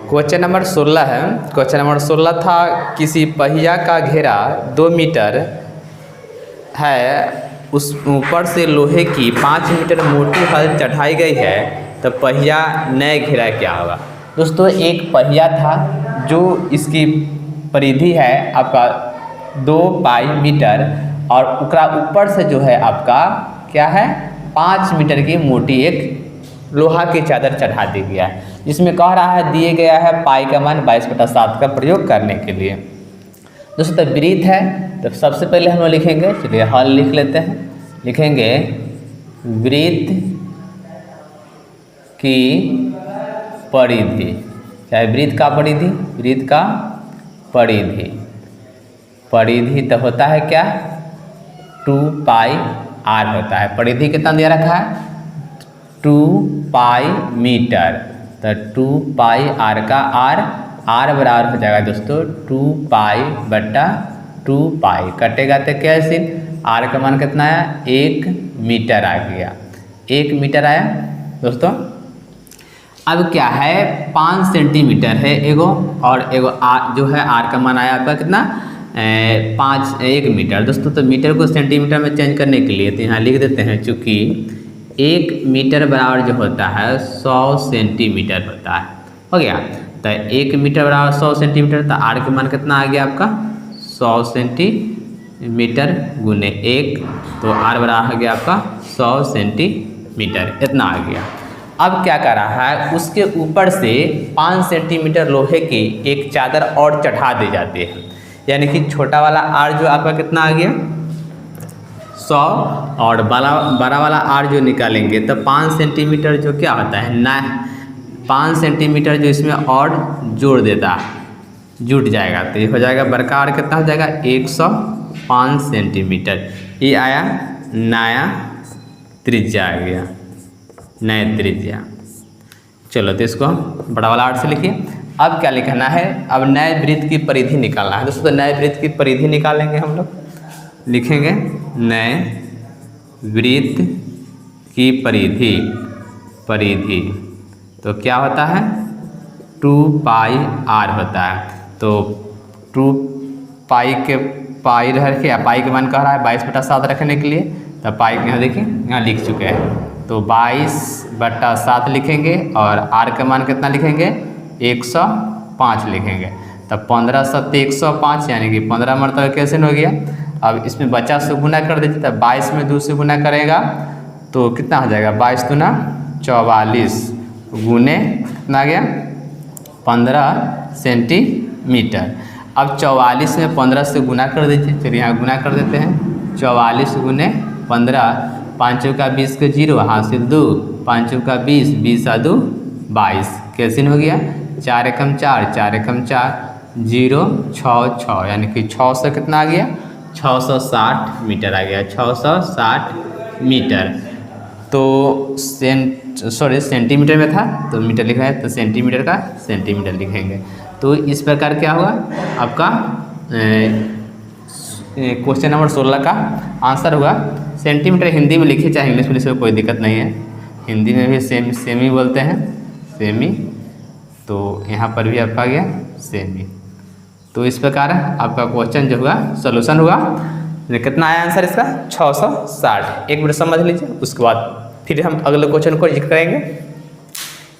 Question number 16 है। Question number 16 था, किसी पहिया का घेरा 2 मीटर है, उस ऊपर से लोहे की 5 मीटर मोटी हल चढ़ाई गई है, तो पहिया नए घेरा क्या होगा। दोस्तों एक पहिया था जो इसकी परिधि है आपका 2 पाई मीटर और उसका ऊपर से जो है आपका क्या है 5 मीटर की मोटी एक लोहा की चादर चढ़ा दी गया है, जिसमें कह रहा है दिए गया है पाई का मान 22/7 का प्रयोग करने के लिए। दोस्तों तो वृत्त है, तो सबसे पहले हम लोग लिखेंगे, चलिए हल लिख लेते हैं। लिखेंगे वृत्त की परिधि, चाहे वृत्त का परिधि, वृत्त का परिधि, परिधि तो होता है क्या 2 पाई r होता है। परिधि कितना दिया रखा है 2 पाई मीटर, तो 2 पाई r का r बराबर हो जाएगा दोस्तों 2 पाई बटा 2 पाई, कटेगा तो कैसे r का मान कितना आया 1 मीटर आ गया, 1 मीटर आया दोस्तों। अब क्या है 5 सेंटीमीटर है एगो, और एगो जो है r का मान आया आपका कितना 1 मीटर दोस्तों। तो मीटर को सेंटीमीटर में चेंज करने के लिए तो यहाँ लिख देते हैं, चूँकि 1 मीटर बराबर जो होता है 100 सेंटीमीटर होता है, हो गया। तो 1 मीटर बराबर 100 सेंटीमीटर, तो r का मान कितना आ गया आपका 100 सेंटीमीटर गुने 1, तो r बराबर हो गया आपका 100 सेंटीमीटर, इतना आ गया। अब क्या कर रहा है उसके ऊपर से 5 सेंटीमीटर लोहे की एक चादर और चढ़ा दी जाती है, यानी कि छोटा वाला r जो आपका कितना आ गया 100 और बड़ा वाला r जो निकालेंगे तो 5 सेंटीमीटर जो क्या होता है ना 5 सेंटीमीटर जो इसमें और जोड़ देता जुट जाएगा, तो ये हो जाएगा बड़का r कितना हो जाएगा 105 सेंटीमीटर। ये आया नया त्रिज्या आ गया, नया त्रिज्या। चलो तो इसको बड़ा वाला r से लिखिए। अब क्या लिखना है, अब नए वृत्त की परिधि निकालना है दोस्तों। तो नए वृत्त की परिधि निकालेंगे हम लोग, लिखेंगे नए वृत्त की परिधि, परिधि तो क्या होता है 2 पाई r होता है। तो 2 पाई के पाई रख के पाई के मान कह रहा है 22/7 रखने के लिए, तो पाई के यहाँ देखिए यहाँ लिख चुके हैं, तो 22/7 लिखेंगे और r का मान कितना लिखेंगे 105 लिखेंगे, तब 15 7 105 यानी कि 15 मरतबा कैसे हो गया। अब इसमें बचा से गुना कर दीजिए, तब 22 में 2 से गुना करेगा तो कितना हो जाएगा 22 दूना 44 गुने कितना आ गया 15 सेंटीमीटर। अब 44 में 15 से गुना कर दीजिए, चलिए यहाँ गुना कर देते हैं 44 गुने 15, 5 का 20 के 0 हासिल 2, 5 का 20, 20 आ 2 22 कैसे हो गया 4 एकम 4, 4 एकम 4 0 6 6 यानी कि 6 से कितना आ गया 660 मीटर आ गया, 660 मीटर। तो सेंटीमीटर में था तो मीटर लिखा है, तो सेंटीमीटर का सेंटीमीटर लिखेंगे। तो इस प्रकार क्या हुआ आपका क्वेश्चन नंबर 16 का आंसर हुआ। सेंटीमीटर हिंदी में लिखिए चाहे इंग्लिश में लिखिए, कोई दिक्कत नहीं है, हिंदी में भी सेमी बोलते हैं, सेमी, तो यहाँ पर भी आपका गया सेमी। तो इस प्रकार आपका क्वेश्चन जो हुआ सोल्यूशन हुआ, कितना आया आंसर इसका 660। एक मिनट समझ लीजिए, उसके बाद फिर हम अगले क्वेश्चन को जिक्र करेंगे।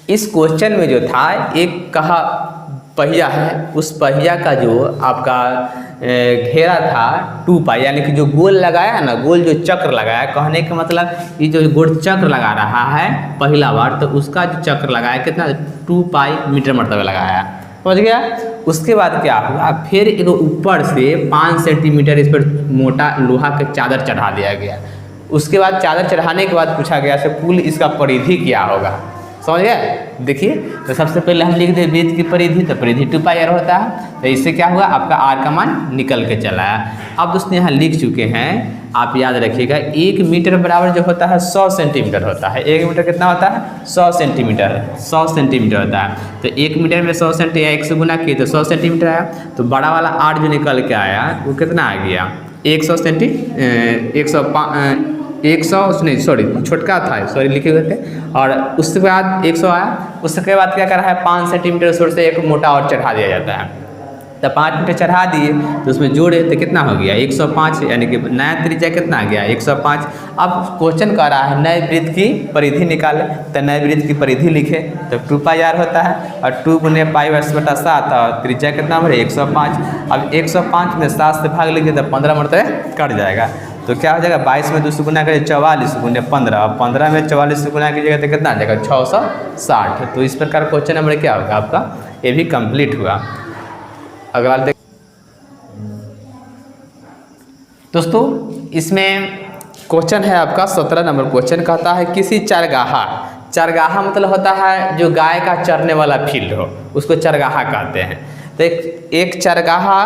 इस क्वेश्चन में जो था एक कहा पहिया है, उस पहिया का जो आपका घेरा था 2 पाई, यानी कि जो गोल लगाया है ना, गोल जो चक्र लगाया, कहने का मतलब ये जो गोल चक्र लगा रहा है पहला बार, तो उसका जो चक्र लगाया कितना 2 पाई मीटर मरतबा लगाया, समझ गया। उसके बाद क्या हुआ फिर एक ऊपर से 5 सेंटीमीटर इस पर मोटा लोहा का चादर चढ़ा दिया गया। उसके बाद चादर चढ़ाने के बाद पूछा गया से कुल इसका परिधि क्या होगा, समझ गए। देखिए तो सबसे पहले हम लिख दे वृत्त की परिधि, तो परिधि 2 पाई r होता है, तो इससे क्या हुआ आपका r का मान निकल के चला है। अब दोस्तों यहाँ लिख चुके हैं, आप याद रखिएगा 1 मीटर बराबर जो होता है 100 सेंटीमीटर होता है। 1 मीटर कितना होता है 100 सेंटीमीटर, 100 सेंटीमीटर होता है। तो 1 मीटर में 100 सेंटीमीटर 1 से गुना किए तो 100 सेंटीमीटर आया, तो बड़ा वाला r जो निकल के आया वो कितना आ गया 100 सेंटी 105 100 नहीं सॉरी छोटका था सॉरी लिखे हुए थे, और उसके बाद 100 आया। उसके बाद क्या करा है 5 सेंटीमीटर सोर से एक मोटा और चढ़ा दिया जाता है। तो 5 मीटर चढ़ा दिए तो उसमें जोड़े तो कितना हो गया 105, यानी कि नया त्रिज्या कितना आ गया 105। अब क्वेश्चन कह रहा है नए वृत्त की परिधि निकाले, तो नए वृत्त की परिधि लिखे तो 2πr होता है, और 2 गुने π/7 और त्रिज्या कितना भरे 105। अब 105 में 7 से भाग लीजिए तो 15 मरतबे कट जाएगा, तो क्या हो जाएगा 22 में 2 से गुना करिए 44 गुने 15, और 15 में 44 से गुना कीजिएगा तो कितना आ जाएगा 660। तो इस प्रकार क्वेश्चन नंबर क्या होगा आपका, ये भी कंप्लीट हुआ। अगला देख दोस्तों, इसमें क्वेश्चन है आपका 17 नंबर क्वेश्चन। कहता है किसी चरगाहा, चरगाहा मतलब होता है जो गाय का चरने वाला फील्ड हो, उसको चरगाहा कहते हैं। तो एक चरगाहा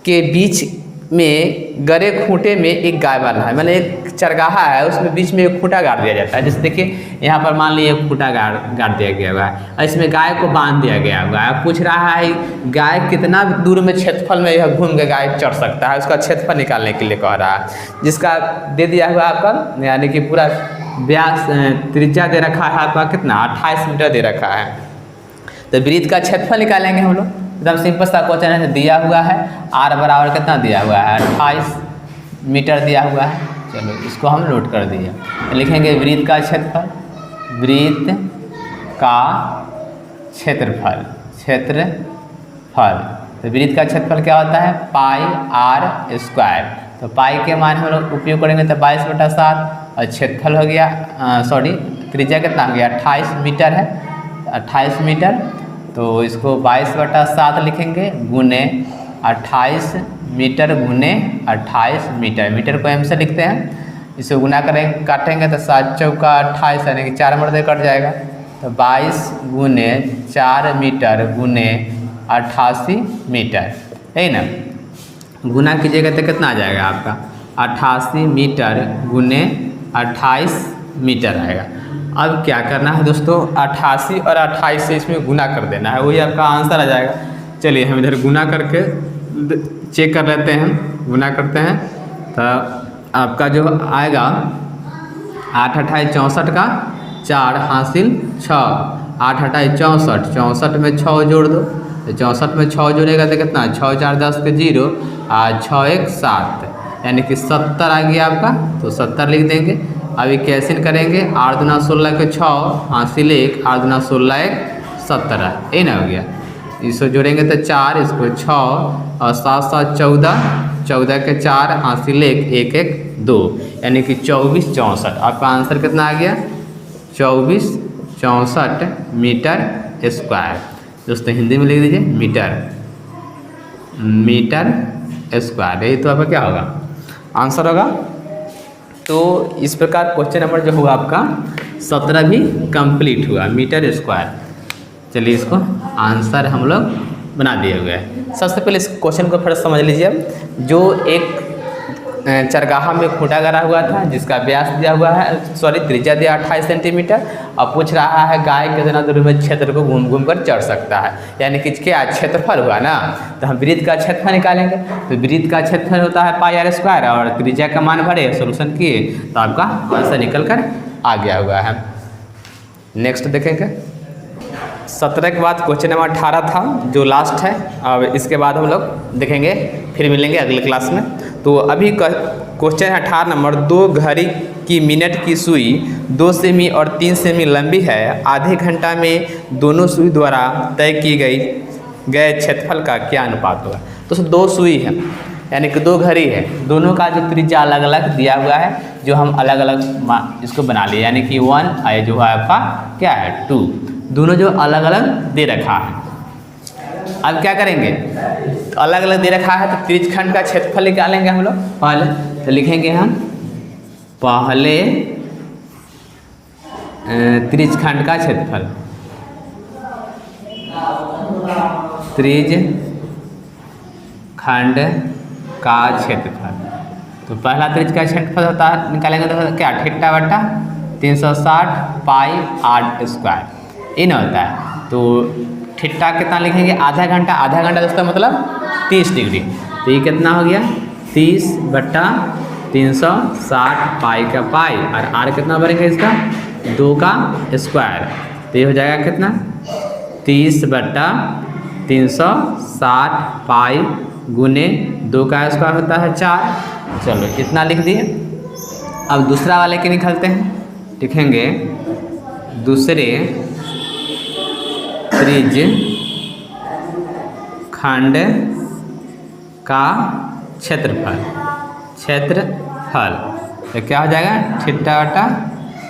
के बीच में गरे खूंटे में एक गाय वाला है, मतलब एक चरगाहा है उसमें बीच में एक खूंटा गाड़ दिया जाता है। जैसे देखिए यहाँ पर मान लीजिए एक खूंटा गाड़ दिया गया हुआ है और इसमें गाय को बांध दिया गया हुआ है। पूछ रहा है गाय कितना दूर में क्षेत्रफल में यह घूम के गाय चढ़ सकता है, उसका क्षेत्रफल निकालने के लिए कह रहा है, जिसका दे दिया हुआ आपका, यानी कि पूरा व्यास त्रिज्या दे रखा है आपका कितना 28 मीटर दे रखा है। तो वृत्त का क्षेत्रफल निकालेंगे हम लोग, एकदम सिंपल सा क्वेश्चन है। दिया हुआ है r बराबर कितना दिया हुआ है 28 मीटर दिया हुआ है। चलो इसको हम नोट कर दिए, तो लिखेंगे वृत्त का क्षेत्रफल, वृत्त का क्षेत्रफल, क्षेत्रफल। तो वृत्त का क्षेत्रफल क्या होता है πr²। तो पाई के मान हम लोग उपयोग करेंगे तो 22/7, और क्षेत्रफल हो गया सॉरी त्रिज्या कितना हो गया 28 मीटर है, 28 मीटर। तो इसको 22/7 लिखेंगे गुने 28 मीटर गुने 28 मीटर, मीटर को m से लिखते हैं। इसे गुना करेंगे काटेंगे तो 7 चौका 28 यानी कि 4 मरतबे कट जाएगा। तो 22 गुने 4 मीटर गुने 88 मीटर, है ना। गुना कीजिएगा तो कितना आ जाएगा आपका 88 मीटर गुने 28 मीटर आएगा। अब क्या करना है दोस्तों 88 और 28 से इसमें गुना कर देना है, वही आपका आंसर आ जाएगा। चलिए हम इधर गुना करके चेक कर लेते हैं, गुना करते हैं तो आपका जो आएगा 8 28 64 का 4 हासिल 6, 8 28 64, 64 में 6 जोड़ दो, तो 64 में 6 जोड़ेगा तो कितना 6 4 10 के 0 और 6 1 7, यानी कि 70 आ गया आपका। तो 70 लिख देंगे। अभी कैसे करेंगे 8 दूना 16 के 6 हासिल 1, 8 दूना 16 1 17, ये ना हो गया। इसको जोड़ेंगे तो 4, इसको 6 और 7 7 14, 14 के 4 हासिल 1 1 1 2, यानी कि 24 64। आपका आंसर कितना आ गया 24 64 मीटर स्क्वायर। दोस्तों हिंदी में लिख दीजिए मीटर, मीटर स्क्वायर, यही तो आपका क्या होगा आंसर होगा। तो इस प्रकार क्वेश्चन नंबर जो होगा आपका 17 भी कंप्लीट हुआ, मीटर स्क्वायर। चलिए इसको आंसर हम लोग बना दिए हुए हैं। सबसे पहले इस क्वेश्चन को फिर समझ लीजिए। जो एक चरगाहा में खूंटा गड़ा हुआ था जिसका व्यास दिया हुआ है सॉरी त्रिज्या दिया 28 सेंटीमीटर, और पूछ रहा है गाय कितना दूर में क्षेत्र को घूम घूम कर चढ़ सकता है, यानी कि क्या क्षेत्रफल हुआ ना। तो हम वृत्त का क्षेत्रफल निकालेंगे, तो वृत्त का क्षेत्रफल होता है πr² और त्रिज्या का मान भरे सोल्यूशन किए तो आपका आंसर निकल कर आ गया हुआ है। नेक्स्ट देखेंगे 17 के बाद क्वेश्चन नंबर 18 था जो लास्ट है। अब इसके बाद हम लोग देखेंगे, फिर मिलेंगे अगले क्लास में। तो अभी क्वेश्चन है 18 नंबर। 2 घड़ी की मिनट की सुई 2 सेमी और 3 सेमी लंबी है, आधे घंटा में दोनों सुई द्वारा तय की गए क्षेत्रफल का क्या अनुपात होगा। तो 2 सुई है यानी कि 2 घड़ी है, दोनों का जो त्रिज्या अलग अलग दिया हुआ है, जो हम अलग अलग इसको बना लिए, यानी कि 1 जो है आपका क्या है 2, दोनों जो अलग अलग दे रखा है। अब क्या करेंगे तो अलग अलग दे रखा है तो त्रिज्यखंड का क्षेत्रफल निकालेंगे हम लोग पहले। तो लिखेंगे हम पहले त्रिज्यखंड का क्षेत्रफल, त्रिज्यखंड का क्षेत्रफल। तो पहला त्रिज्य का क्षेत्रफल होता है निकालेंगे तो क्या थीटा बटा 360 πr², इन होता है। तो थीटा कितना लिखेंगे आधा घंटा, आधा घंटा दोस्तों मतलब 30 डिग्री। तो ये कितना हो गया 30 बटा 360 पाई का पाई, और आर कितना बनेगा इसका 2 का स्क्वायर। तो ये हो जाएगा कितना 30/360 पाई गुने 2 का स्क्वायर होता है 4। चलो इतना लिख दिए। अब दूसरा वाले के निकालते हैं। लिखेंगे दूसरे त्रिज खंड का क्षेत्रफल तो क्या हो जाएगा थीटा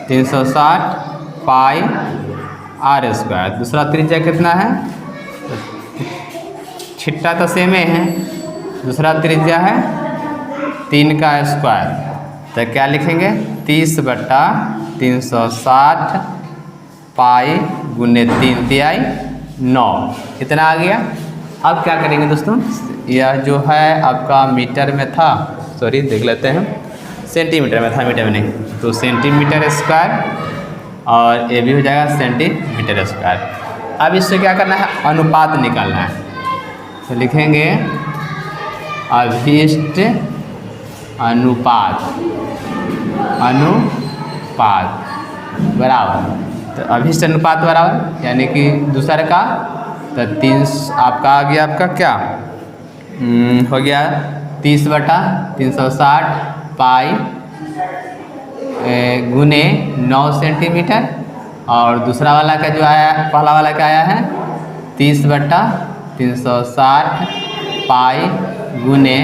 360 पाई आर स्क्वायर। दूसरा त्रिज्या कितना है, थीटा तो सेम है, दूसरा त्रिज्या है 3 का स्क्वायर। तो क्या लिखेंगे 30/360 पाई गुने 3 तिहाई 9, इतना आ गया। अब क्या करेंगे दोस्तों, यह जो है आपका मीटर में था, सॉरी देख लेते हैं, सेंटीमीटर में था, मीटर में नहीं, तो सेंटीमीटर स्क्वायर और ये भी हो जाएगा सेंटीमीटर स्क्वायर। अब इससे क्या करना है, अनुपात निकालना है। तो लिखेंगे अभिष्ट अनुपात बराबर, तो अभिष्ट अनुपात बराबर यानी कि दूसरे का, तो 3 आपका आ गया, आपका क्या हो गया 30/360 पाई गुने 9 सेंटीमीटर, और दूसरा वाला का जो आया, पहला वाला का आया है 30/360 पाई गुने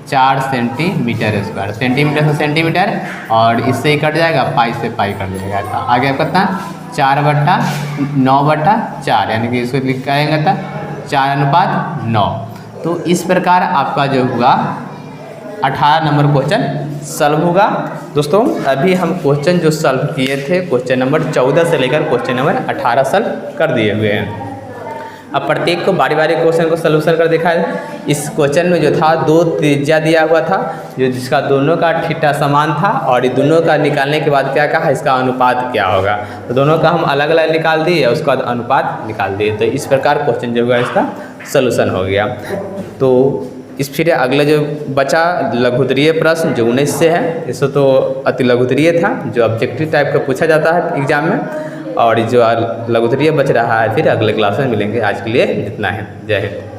4 सेंटीमीटर स्क्वायर। सेंटीमीटर से सेंटीमीटर, और इससे ही कट जाएगा, पाई से पाई कट जाएगा। तो आगे कितना 4/9/4, यानी कि इसको लिखाएंगे तो 4:9। तो इस प्रकार आपका जो होगा 18 नंबर क्वेश्चन सॉल्व होगा। दोस्तों अभी हम क्वेश्चन जो सॉल्व किए थे, क्वेश्चन नंबर 14 से लेकर क्वेश्चन नंबर 18 सॉल्व कर दिए हुए हैं। अब प्रत्येक को बारी बारी क्वेश्चन को सलूशन कर देखा है। इस क्वेश्चन में जो था 2 त्रिज्या दिया हुआ था, जो जिसका दोनों का थीटा समान था, और ये दोनों का निकालने के बाद क्या कहा, इसका अनुपात क्या होगा। तो दोनों का हम अलग अलग निकाल दिए, उसके बाद अनुपात निकाल दिए। तो इस प्रकार क्वेश्चन जो होगा इसका सलूशन हो गया। तो इस फिर अगले जो बचा लघुत्तरीय प्रश्न जो 19 से है, इससे तो अति लघुत्तरीय था, जो ऑब्जेक्टिव टाइप का पूछा जाता है एग्जाम में, और जो लघुत्तरीय बच रहा है फिर अगले क्लास में मिलेंगे। आज के लिए इतना है, जय हिंद।